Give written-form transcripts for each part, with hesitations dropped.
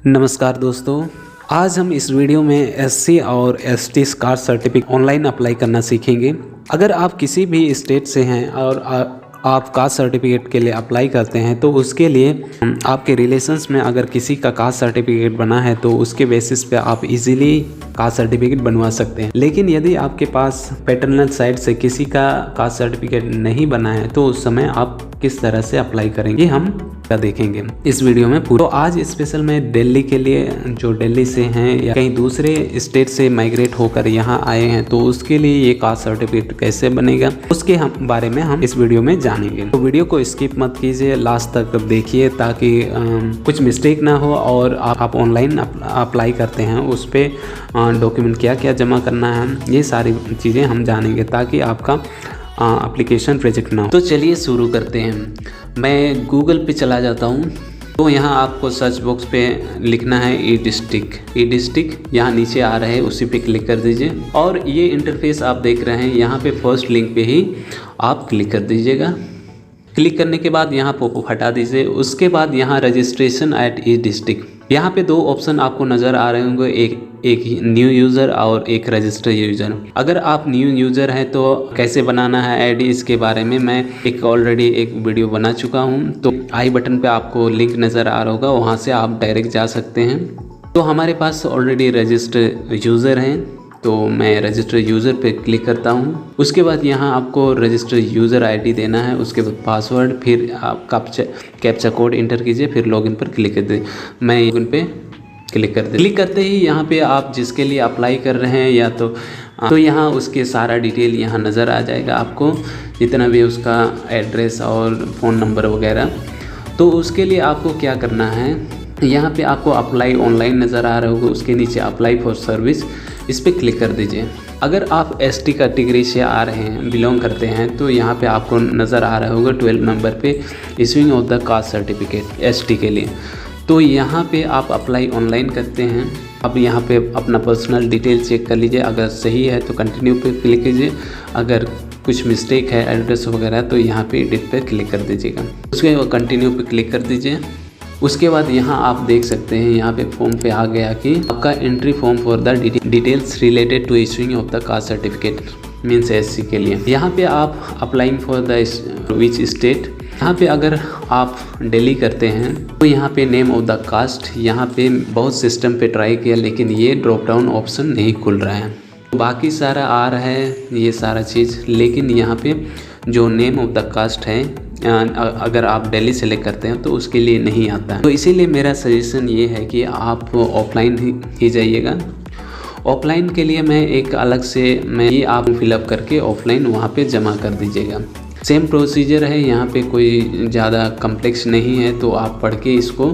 नमस्कार दोस्तों, आज हम इस वीडियो में एससी और ST caste certificate online apply करना सीखेंगे। अगर आप किसी भी स्टेट से हैं और आप कास्ट सर्टिफिकेट के लिए अप्लाई करते हैं तो उसके लिए आपके रिलेशंस में अगर किसी का कास्ट सर्टिफिकेट बना है तो उसके बेसिस पे आप इजीली कास्ट सर्टिफिकेट बनवा सकते हैं। लेकिन यदि आपके पास पैटर्नल साइड से किसी का कास्ट सर्टिफिकेट नहीं बना है तो उस समय आप किस तरह से अप्लाई करेंगे हम देखेंगे इस वीडियो में पूरा। तो आज स्पेशल में दिल्ली के लिए, जो दिल्ली से हैं या कहीं दूसरे स्टेट से माइग्रेट होकर यहाँ आए हैं तो उसके लिए ये कास्ट सर्टिफिकेट कैसे बनेगा उसके बारे में हम इस वीडियो में जानेंगे। तो वीडियो को स्किप मत कीजिए, लास्ट तक देखिए ताकि कुछ मिस्टेक ना हो। और आप ऑनलाइन अप्लाई करते हैं उस पर डॉक्यूमेंट क्या क्या जमा करना है, ये सारी चीज़ें हम जानेंगे ताकि आपका एप्लीकेशन रिजेक्ट ना हो। तो चलिए शुरू करते हैं। मैं गूगल पे चला जाता हूँ। तो यहाँ आपको सर्च बॉक्स पे लिखना है ई डिस्ट्रिक्ट, यहाँ नीचे आ रहा है, उसी पे क्लिक कर दीजिए। और ये इंटरफेस आप देख रहे हैं, यहाँ पे फर्स्ट लिंक पे ही आप क्लिक कर दीजिएगा। क्लिक करने के बाद यहाँ पॉपअप हटा दीजिए। उसके बाद यहाँ रजिस्ट्रेशन एट ई डिस्ट्रिक्ट, यहाँ पे दो ऑप्शन आपको नज़र आ रहे होंगे, एक न्यू यूज़र और एक रजिस्टर यूज़र। अगर आप न्यू यूज़र हैं तो कैसे बनाना है आईडी, इसके बारे में मैं ऑलरेडी एक वीडियो बना चुका हूँ। तो आई बटन पे आपको लिंक नज़र आ रहा होगा, वहाँ से आप डायरेक्ट जा सकते हैं। तो हमारे पास ऑलरेडी रजिस्टर यूज़र हैं तो मैं रजिस्टर यूज़र पे क्लिक करता हूँ। उसके बाद यहाँ आपको रजिस्टर यूज़र आईडी देना है, उसके बाद पासवर्ड, फिर आप कैप्चा कोड इंटर कीजिए, फिर लॉगिन पर क्लिक कर दीजिए। मैं लॉगिन पे क्लिक कर दे। क्लिक करते ही यहाँ पे आप जिसके लिए अप्लाई कर रहे हैं या तो यहाँ उसके सारा डिटेल यहाँ नज़र आ जाएगा आपको, जितना भी उसका एड्रेस और फ़ोन नंबर वगैरह। तो उसके लिए आपको क्या करना है, यहाँ पे आपको अप्लाई ऑनलाइन नज़र आ रहा होगा, उसके नीचे अप्लाई फॉर सर्विस, इस पर क्लिक कर दीजिए। अगर आप एसटी कैटेगरी से आ रहे हैं, बिलोंग करते हैं, तो यहाँ पे आपको नज़र आ रहा होगा 12 नंबर पे issuing of the caste certificate ST के लिए। तो यहाँ पे आप अप्लाई ऑनलाइन करते हैं। अब यहाँ पे अपना पर्सनल डिटेल चेक कर लीजिए, अगर सही है तो कंटिन्यू पे क्लिक कीजिए, अगर कुछ मिस्टेक है एड्रेस वगैरह तो यहाँ पे एडिट पे क्लिक कर दीजिएगा। उसके बाद कंटिन्यू पे क्लिक कर दीजिए। उसके बाद यहाँ आप देख सकते हैं, यहाँ पे फॉर्म पे आ गया कि आपका entry form for the details related to issuing of the caste certificate means SC के लिए। यहाँ पे आप applying for the which state, यहाँ पे अगर आप दिल्ली करते हैं तो यहाँ पे नेम ऑफ द कास्ट, यहाँ पे बहुत सिस्टम पे ट्राई किया लेकिन ये ड्रॉप डाउन ऑप्शन नहीं खुल रहा है। बाकी सारा आ रहा है ये सारा चीज़, लेकिन यहाँ पे जो नेम ऑफ द कास्ट है अगर आप दिल्ली सेलेक्ट करते हैं तो उसके लिए नहीं आता है। तो इसीलिए मेरा सजेशन ये है कि आप ऑफलाइन ही जाइएगा। ऑफलाइन के लिए मैं एक अलग से ये आप फिलअप करके ऑफलाइन वहाँ पे जमा कर दीजिएगा। सेम प्रोसीजर है, यहाँ पे कोई ज़्यादा कम्प्लेक्स नहीं है, तो आप पढ़ के इसको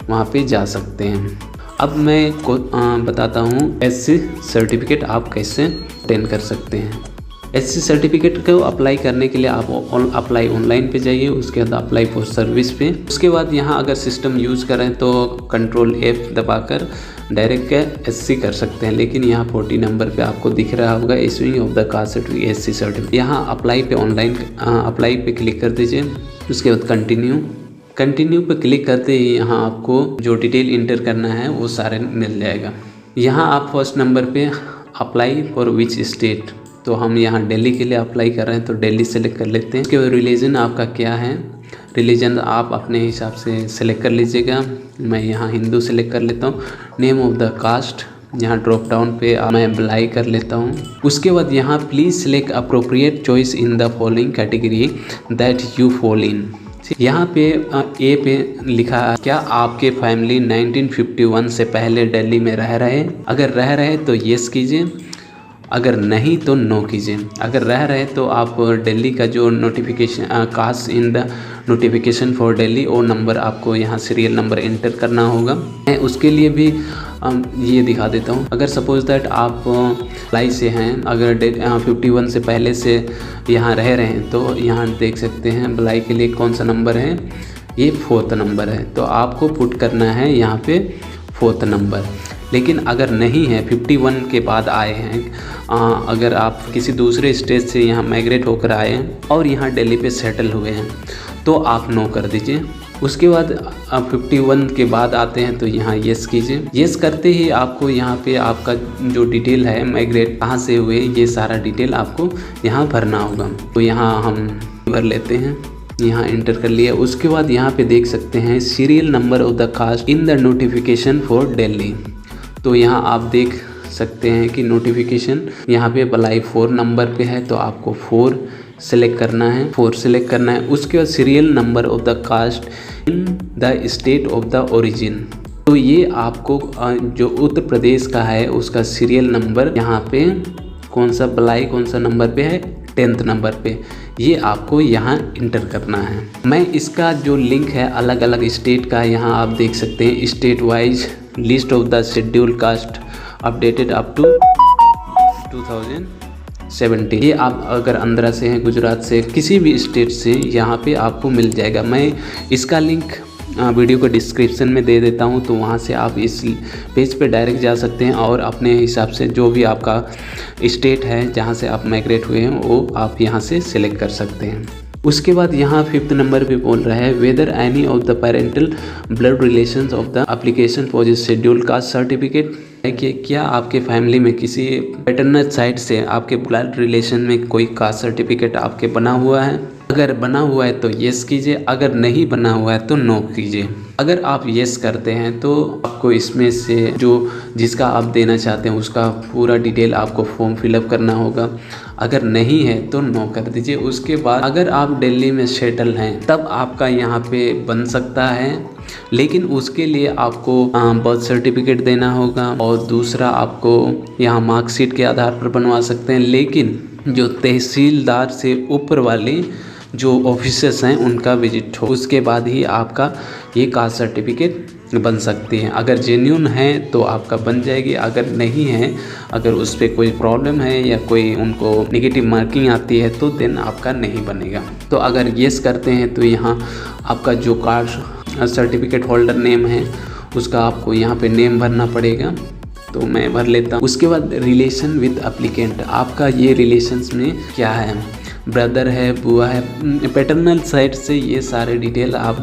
वहाँ पे जा सकते हैं। अब मैं बताता हूँ एससी सर्टिफिकेट आप कैसे अटेंड कर सकते हैं। एससी सर्टिफिकेट को अप्लाई करने के लिए आप अप्लाई ऑनलाइन पे जाइए, उसके बाद अप्लाई फॉर सर्विस पे। उसके बाद यहाँ अगर सिस्टम यूज़ करें तो कंट्रोल F दबाकर डायरेक्ट एससी कर सकते हैं। लेकिन यहाँ 40 नंबर पे आपको दिख रहा होगा issuing of the caste certificate SC certificate, यहाँ अप्लाई पे ऑनलाइन अप्लाई पे क्लिक कर दीजिए। उसके बाद कंटिन्यू पे क्लिक करते ही यहाँ आपको जो डिटेल इंटर करना है वो सारे मिल जाएगा। यहाँ आप फर्स्ट नंबर पे अप्लाई फॉर विच स्टेट, तो हम यहाँ दिल्ली के लिए अप्लाई कर रहे हैं तो दिल्ली सेलेक्ट कर लेते हैं। उसके बाद रिलीजन आपका क्या है, रिलीजन आप अपने हिसाब से सेलेक्ट कर लीजिएगा। मैं यहाँ हिंदू सेलेक्ट कर लेता हूँ। नेम ऑफ द कास्ट, यहाँ ड्रॉप डाउन पे मैं बिलाई कर लेता हूँ। उसके बाद यहाँ please select appropriate choice in the following category that you fall in. यहाँ पे ए पे लिखा है, क्या आपके फैमिली 1951 से पहले दिल्ली में रह रहे? अगर रह रहे तो येस कीजिए, अगर नहीं तो नो कीजिए। अगर रह रहे तो आप दिल्ली का जो notification caste in the notification for Delhi वो नंबर आपको यहाँ सीरियल नंबर एंटर करना होगा। मैं उसके लिए भी ये दिखा देता हूँ। अगर सपोज दैट आप लाई से हैं, अगर 51 से पहले से यहाँ रह रहे हैं तो यहाँ देख सकते हैं बिलाई के लिए कौन सा नंबर है, ये 4th नंबर है, तो आपको पुट करना है यहाँ पे 4th नंबर। लेकिन अगर नहीं है, 51 के बाद आए हैं, अगर आप किसी दूसरे स्टेट से यहाँ माइग्रेट होकर आए हैं और यहाँ दिल्ली पे सेटल हुए हैं तो आप नो कर दीजिए। उसके बाद आप 51 के बाद आते हैं तो यहाँ येस कीजिए। येस करते ही आपको यहाँ पे आपका जो डिटेल है माइग्रेट कहाँ से हुए ये सारा डिटेल आपको यहाँ भरना होगा। तो यहाँ हम भर लेते हैं, यहाँ इंटर कर लिया। उसके बाद यहाँ पे देख सकते हैं serial number of the caste in the notification for Delhi. तो यहाँ आप देख सकते हैं कि नोटिफिकेशन यहाँ पे अप्लाई 4 नंबर पे है, तो आपको 4 सेलेक्ट करना है, 4 सेलेक्ट करना है। उसके बाद serial number of the caste in the state of the origin. तो ये आपको जो उत्तर प्रदेश का है उसका सीरियल नंबर यहाँ पे कौन सा अप्लाई कौन सा नंबर पे है, 10th नंबर पे, ये आपको यहाँ इंटर करना है। मैं इसका जो लिंक है अलग अलग स्टेट का यहाँ आप देख सकते हैं, state wise list of the schedule caste updated up to 2017। ये आप अगर आंध्रा से हैं, गुजरात से, किसी भी स्टेट से यहाँ पे आपको मिल जाएगा। मैं इसका लिंक वीडियो को डिस्क्रिप्शन में दे देता हूँ, तो वहाँ से आप इस पेज पे डायरेक्ट जा सकते हैं और अपने हिसाब से जो भी आपका स्टेट है जहाँ से आप माइग्रेट हुए हैं वो आप यहाँ से सिलेक्ट कर सकते हैं। उसके बाद यहाँ 5th नंबर पे बोल रहा है whether any of the parental blood relations of the application for this schedule caste certificate है कि क्या आपके फैमिली में किसी पैटर्नल साइड से आपके ब्लड रिलेशन में कोई कास्ट सर्टिफिकेट आपके बना हुआ है। अगर बना हुआ है तो येस कीजिए, अगर नहीं बना हुआ है तो नो कीजिए। अगर आप येस करते हैं तो आपको इसमें से जो जिसका आप देना चाहते हैं उसका पूरा डिटेल आपको फॉर्म फिलअप करना होगा। अगर नहीं है तो नो कर दीजिए। उसके बाद अगर आप दिल्ली में सेटल हैं तब आपका यहाँ पे बन सकता है, लेकिन उसके लिए आपको बर्थ सर्टिफिकेट देना होगा और दूसरा आपको यहाँ मार्कशीट के आधार पर बनवा सकते हैं। लेकिन जो तहसीलदार से ऊपर वाले जो ऑफिसर्स हैं उनका विजिट हो, उसके बाद ही आपका ये कास्ट सर्टिफिकेट बन सकती है। अगर जेन्युइन है तो आपका बन जाएगी, अगर नहीं है, अगर उस पर कोई प्रॉब्लम है या कोई उनको नेगेटिव मार्किंग आती है तो देन आपका नहीं बनेगा। तो अगर येस करते हैं तो यहाँ आपका जो कास्ट सर्टिफिकेट होल्डर नेम है उसका आपको यहाँ पे नेम भरना पड़ेगा, तो मैं भर लेता हूँ। उसके बाद रिलेशन विद एप्लीकेंट, आपका ये रिलेशंस में क्या है, ब्रदर है, बुआ है, पैटर्नल साइड से ये सारे डिटेल आप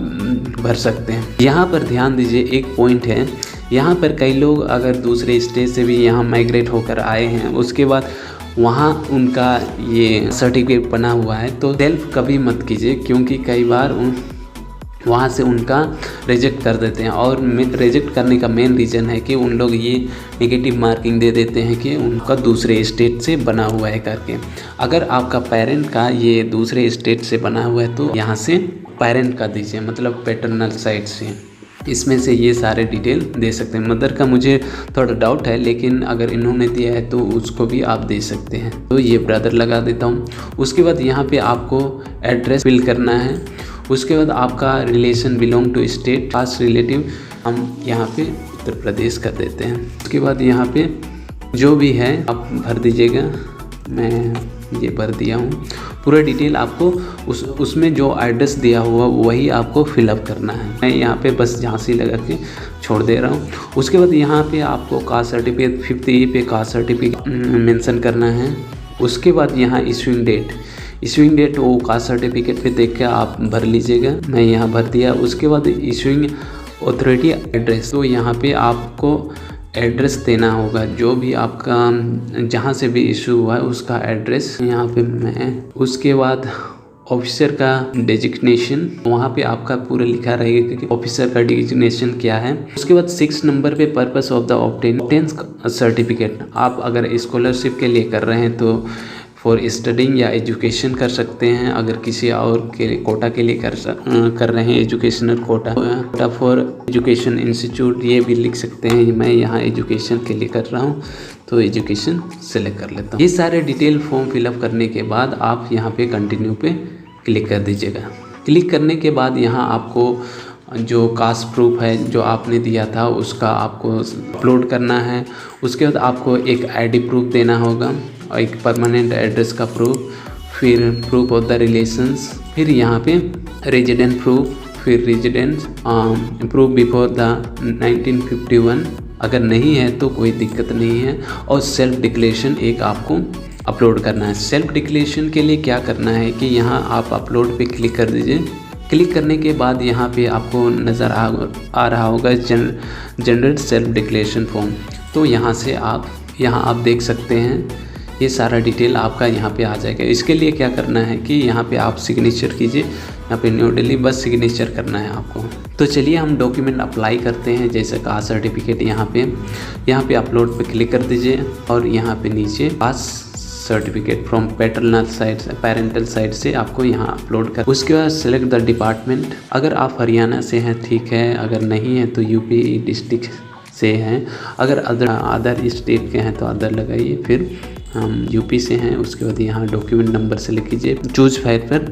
भर सकते हैं। यहाँ पर ध्यान दीजिए, एक पॉइंट है, यहाँ पर कई लोग अगर दूसरे स्टेट से भी यहाँ माइग्रेट होकर आए हैं उसके बाद वहाँ उनका ये सर्टिफिकेट बना हुआ है तो सेल्फ कभी मत कीजिए, क्योंकि कई बार वहाँ से उनका रिजेक्ट कर देते हैं। और रिजेक्ट करने का मेन रीज़न है कि उन लोग ये नेगेटिव मार्किंग दे देते हैं कि उनका दूसरे स्टेट से बना हुआ है करके। अगर आपका पेरेंट का ये दूसरे स्टेट से बना हुआ है तो यहाँ से पेरेंट का दीजिए, मतलब पैटर्नल साइड से, इसमें से ये सारे डिटेल दे सकते हैं। मदर का मुझे थोड़ा डाउट है, लेकिन अगर इन्होंने दिया है तो उसको भी आप दे सकते हैं। तो ये ब्रदर लगा देता हूँ। उसके बाद यहाँ पे आपको एड्रेस फिल करना है। उसके बाद आपका relation belong to state, caste relative हम यहाँ पे उत्तर प्रदेश कर देते हैं। उसके बाद यहाँ पे जो भी है आप भर दीजिएगा, मैं ये भर दिया हूँ। पूरा डिटेल आपको उसमें जो एड्रेस दिया हुआ वही आपको फिलअप करना है। मैं यहाँ पे बस झांसी लगा के छोड़ दे रहा हूँ। उसके बाद यहाँ पे आपको कास्ट सर्टिफिकेट 5th E पे कास्ट सर्टिफिकेट मेंशन करना है। उसके बाद यहाँ इशूइंग डेट वो कास्ट सर्टिफिकेट पे देख के आप भर लीजिएगा, मैं यहाँ भर दिया। उसके बाद इशूइंग अथॉरिटी एड्रेस, तो यहाँ पे आपको एड्रेस देना होगा, जो भी आपका जहाँ से भी इशू हुआ है उसका एड्रेस यहाँ पे मैं। उसके बाद ऑफिसर का डेजिग्नेशन, वहाँ पे आपका पूरा लिखा रहेगा कि ऑफिसर का डेजिग्नेशन क्या है। उसके बाद 6 नंबर पे purpose of the obtain certificate, आप अगर स्कॉलरशिप के लिए कर रहे हैं तो फॉर स्टडिंग या एजुकेशन कर सकते हैं। अगर किसी और के कोटा के लिए कर रहे हैं, educational Kota for education institute, ये भी लिख सकते हैं। मैं यहाँ एजुकेशन के लिए कर रहा हूँ तो एजुकेशन सेलेक्ट कर लेता हूँ। ये सारे डिटेल फॉर्म फिलअप करने के बाद आप यहाँ पे कंटिन्यू पे क्लिक कर दीजिएगा। क्लिक करने के बाद यहाँ आपको जो कास्ट प्रूफ है जो आपने दिया था उसका आपको अपलोड करना है। उसके बाद आपको एक आईडी प्रूफ देना होगा, एक परमानेंट एड्रेस का प्रूफ, फिर प्रूफ ऑफ द रिलेशंस, फिर यहाँ पे रेजिडेंट प्रूफ, फिर रेजिडेंस प्रूफ बिफोर द 1951। अगर नहीं है तो कोई दिक्कत नहीं है। और सेल्फ डिक्लेरेशन एक आपको अपलोड करना है। सेल्फ डिक्लेरेशन के लिए क्या करना है कि यहाँ आप अपलोड पे क्लिक कर दीजिए। क्लिक करने के बाद यहाँ पे आपको नज़र आ रहा होगा जनरेट सेल्फ डिक्लेरेशन फॉर्म। तो यहाँ से आप देख सकते हैं ये सारा डिटेल आपका यहाँ पे आ जाएगा। इसके लिए क्या करना है कि यहाँ पे आप सिग्नेचर कीजिए, यहाँ पे न्यू दिल्ली बस सिग्नेचर करना है आपको। तो चलिए हम डॉक्यूमेंट अप्लाई करते हैं। जैसे कास्ट सर्टिफिकेट यहाँ पे अपलोड पे क्लिक कर दीजिए और यहाँ पे नीचे caste certificate from parental side से आपको यहाँ अपलोड कर। उसके बाद सेलेक्ट द डिपार्टमेंट। अगर आप हरियाणा से हैं ठीक है, अगर नहीं है तो यूपी डिस्ट्रिक्ट से हैं। अगर अदर स्टेट के हैं तो अदर लगाइए। फिर हम यूपी से हैं, उसके बाद यहाँ डॉक्यूमेंट नंबर सेलेक्ट कीजिए, चूज फाइल पर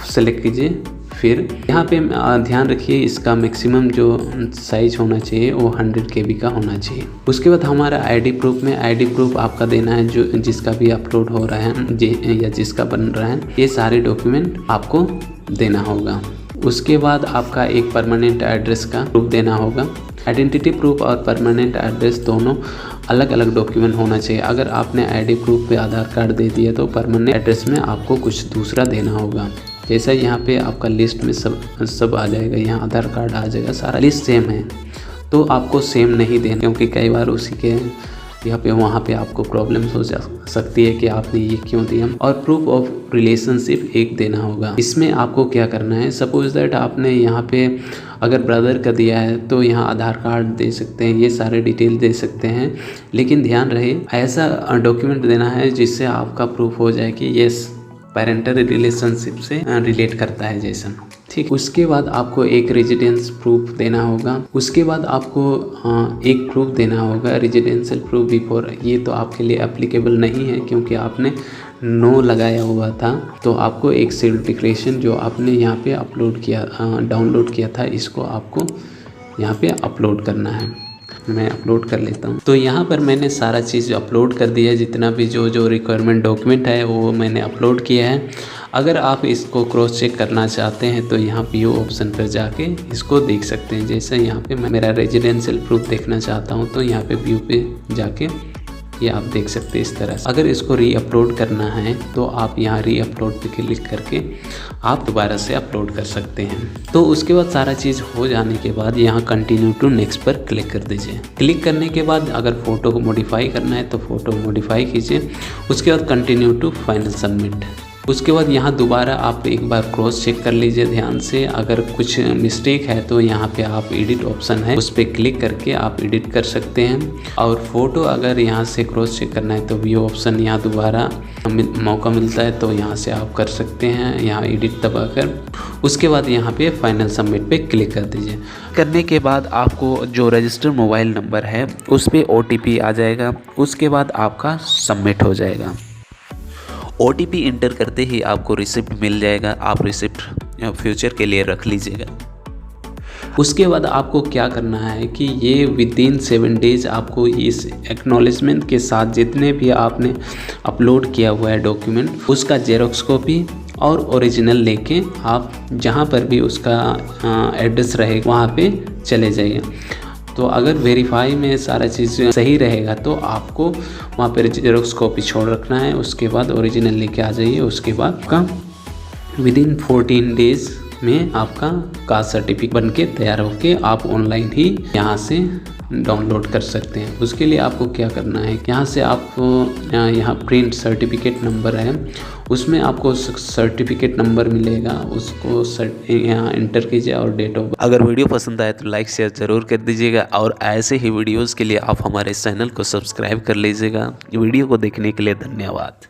सेलेक्ट कीजिए। फिर यहाँ पे ध्यान रखिए इसका मैक्सिमम जो साइज होना चाहिए वो 100 KB का होना चाहिए। उसके बाद हमारा आईडी प्रूफ आपका देना है, जो जिसका भी अपलोड हो रहा है या जिसका बन रहा है, ये सारे डॉक्यूमेंट आपको देना होगा। उसके बाद आपका एक परमानेंट एड्रेस का प्रूफ देना होगा। आइडेंटिटी प्रूफ और परमानेंट एड्रेस दोनों अलग अलग डॉक्यूमेंट होना चाहिए। अगर आपने आईडी प्रूफ पे आधार कार्ड दे दिया तो परमानेंट एड्रेस में आपको कुछ दूसरा देना होगा। जैसा यहाँ पे आपका लिस्ट में सब आ जाएगा, यहाँ आधार कार्ड आ जाएगा, सारा लिस्ट सेम है। तो आपको सेम नहीं देना, क्योंकि कई बार उसी के यहाँ पे वहाँ पे आपको प्रॉब्लम्स हो सकती है कि आपने ये क्यों दिया। और प्रूफ ऑफ रिलेशनशिप एक देना होगा। इसमें आपको क्या करना है, सपोज दैट आपने यहाँ पे अगर ब्रदर का दिया है तो यहाँ आधार कार्ड दे सकते हैं, ये सारे डिटेल दे सकते हैं। लेकिन ध्यान रहे ऐसा डॉक्यूमेंट देना है जिससे आपका प्रूफ हो जाए कि येस पेरेंटल रिलेशनशिप से रिलेट करता है जैसा, ठीक। उसके बाद आपको एक रेजिडेंस प्रूफ देना होगा। उसके बाद आपको एक प्रूफ देना होगा रेजिडेंशियल प्रूफ बिफोर। ये तो आपके लिए एप्लीकेबल नहीं है क्योंकि आपने नो लगाया हुआ था। तो आपको एक सेल्फ डिक्लेरेशन जो आपने यहाँ पे डाउनलोड किया था, इसको आपको यहाँ पे अपलोड करना है। मैं अपलोड कर लेता हूँ। तो यहाँ पर मैंने सारा चीज़ अपलोड कर दिया है, जितना भी जो रिक्वायरमेंट डॉक्यूमेंट है वो मैंने अपलोड किया है। अगर आप इसको क्रॉस चेक करना चाहते हैं तो यहाँ व्यू ऑप्शन पर जाके इसको देख सकते हैं। जैसे यहाँ पे मैं मेरा रेजिडेंशियल प्रूफ देखना चाहता हूँ तो यहाँ पे व्यू पे जाके ये आप देख सकते हैं इस तरह से। अगर इसको री अपलोड करना है तो आप यहाँ री अपलोड पे क्लिक करके आप दोबारा से अपलोड कर सकते हैं। तो उसके बाद सारा चीज़ हो जाने के बाद यहाँ कंटिन्यू टू नेक्स्ट पर क्लिक कर दीजिए। क्लिक करने के बाद अगर फ़ोटो को मॉडिफाई करना है तो फ़ोटो मॉडिफाई कीजिए। उसके बाद कंटिन्यू टू फाइनल सबमिट। उसके बाद यहाँ दोबारा आप एक बार क्रॉस चेक कर लीजिए ध्यान से। अगर कुछ मिस्टेक है तो यहाँ पे आप एडिट ऑप्शन है, उस पर क्लिक करके आप एडिट कर सकते हैं। और फोटो अगर यहाँ से क्रॉस चेक करना है तो व्यू ऑप्शन यहाँ दोबारा मौका मिलता है तो यहाँ से आप कर सकते हैं, यहाँ एडिट दबाकर। उसके बाद यहाँ पे फाइनल सबमिट पे क्लिक कर दीजिए। करने के बाद आपको जो रजिस्टर्ड मोबाइल नंबर है उस पर OTP आ जाएगा। उसके बाद आपका सबमिट हो जाएगा। OTP इंटर करते ही आपको रिसिप्ट मिल जाएगा। आप रिसिप्ट फ्यूचर के लिए रख लीजिएगा। उसके बाद आपको क्या करना है कि ये विदिन 7 डेज आपको इस एक्नॉलेजमेंट के साथ जितने भी आपने अपलोड किया हुआ है डॉक्यूमेंट, उसका जेरोक्स कॉपी और ओरिजिनल लेके आप जहाँ पर भी उसका एड्रेस रहेगा वहाँ पे चले जाइए। तो अगर वेरीफाई में सारा चीज़ सही रहेगा तो आपको वहाँ पर जेरोक्स कॉपी छोड़ रखना है। उसके बाद ओरिजिनल लेके आ जाइए। उसके बाद आपका विदिन 14 डेज में आपका कास्ट सर्टिफिकेट बनके तैयार होके आप ऑनलाइन ही यहाँ से डाउनलोड कर सकते हैं। उसके लिए आपको क्या करना है, यहाँ से आपको यहाँ प्रिंट सर्टिफिकेट नंबर है, उसमें आपको सर्टिफिकेट नंबर मिलेगा, उसको यहाँ इंटर कीजिए और डेट ऑफ। अगर वीडियो पसंद आए तो लाइक शेयर ज़रूर कर दीजिएगा और ऐसे ही वीडियोज़ के लिए आप हमारे चैनल को सब्सक्राइब कर लीजिएगा। वीडियो को देखने के लिए धन्यवाद।